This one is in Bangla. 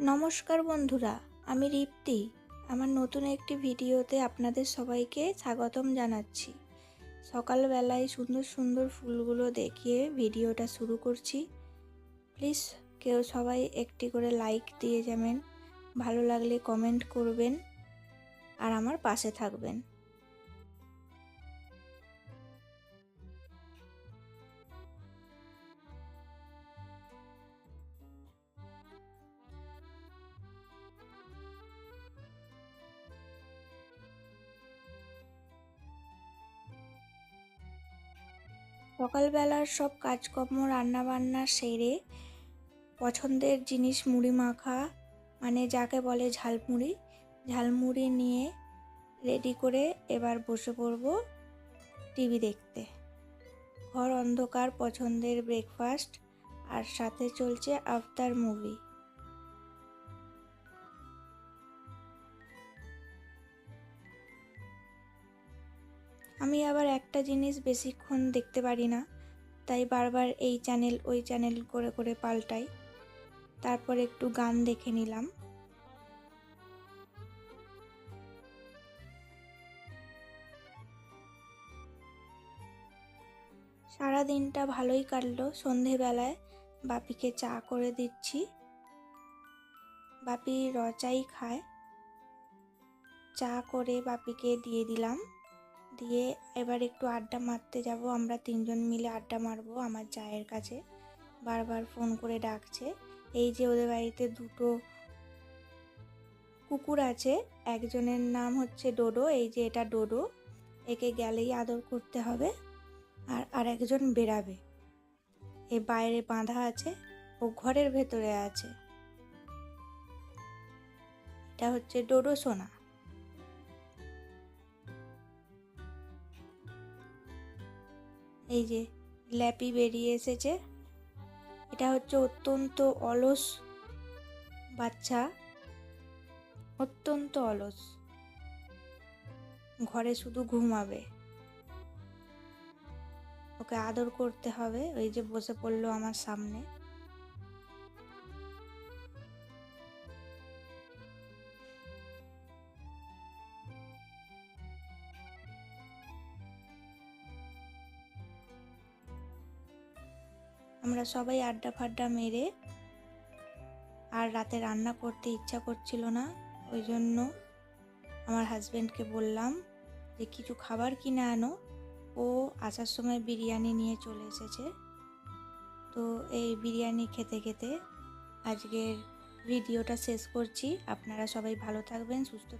নমস্কার বন্ধুরা, আমি রিপ্তি। আমার নতুন একটি ভিডিওতে আপনাদের সবাইকে স্বাগতম জানাচ্ছি। সকালবেলায় সুন্দর সুন্দর ফুলগুলো দেখিয়ে ভিডিওটা শুরু করছি। প্লিজ কেউ সবাই একটি করে লাইক দিয়ে যাবেন, ভালো লাগলে কমেন্ট করবেন আর আমার পাশে থাকবেন। সকালবেলার সব কাজকর্ম রান্নাবান্না সেরে পছন্দের জিনিস মুড়ি মাখা, মানে যাকে বলে ঝালমুড়ি নিয়ে রেডি করে এবার বসে পড়ব টিভি দেখতে। ঘর অন্ধকার, পছন্দের ব্রেকফাস্ট আর সাথে চলছে আফতার মুভি। আমি আবার একটা জিনিস বেশিক্ষণ দেখতে পারি না, তাই বারবার এই চ্যানেল ওই চ্যানেল করে করে পাল্টাই। তারপর একটু গান দেখে নিলাম। সারা দিনটা ভালোই কাটলো। সন্ধেবেলায় বাপিকে চা করে দিচ্ছি। বাপি রচাই খায়। চা করে বাপিকে দিয়ে দিলাম। দিয়ে এবার একটু আড্ডা মারতে যাব। আমরা তিনজন মিলে আড্ডা মারবো আমার জায়ের কাছে। বারবার ফোন করে ডাকছে। এই যে ওদের বাড়িতে দুটো কুকুর আছে, একজনের নাম হচ্ছে ডোডো। এই যে এটা ডোডো, একে গেলেই আদর করতে হবে। আর আরেকজন বেরাবে, এ বাইরে বাঁধা আছে, ও ঘরের ভেতরে আছে। এটা হচ্ছে ডোডো সোনা। এই যে ল্যাপি বেরিয়ে এসেছে। এটা হচ্ছে অত্যন্ত অলস বাচ্চা, অত্যন্ত অলস, ঘরে শুধু ঘুমাবে। ওকে আদর করতে হবে। ওই যে বসে পড়লো আমার সামনে। আমরা সবাই আড্ডা ফাড্ডা মেরে, আর রাতে রান্না করতে ইচ্ছা করছিল না, ওই জন্য আমার হাজব্যান্ডকে বললাম যে কিছু খাবার কিনে আনো। ও আসার সময় বিরিয়ানি নিয়ে চলে এসেছে। তো এই বিরিয়ানি খেতে খেতে আজকের ভিডিওটা শেষ করছি। আপনারা সবাই ভালো থাকবেন, সুস্থ থাকবেন।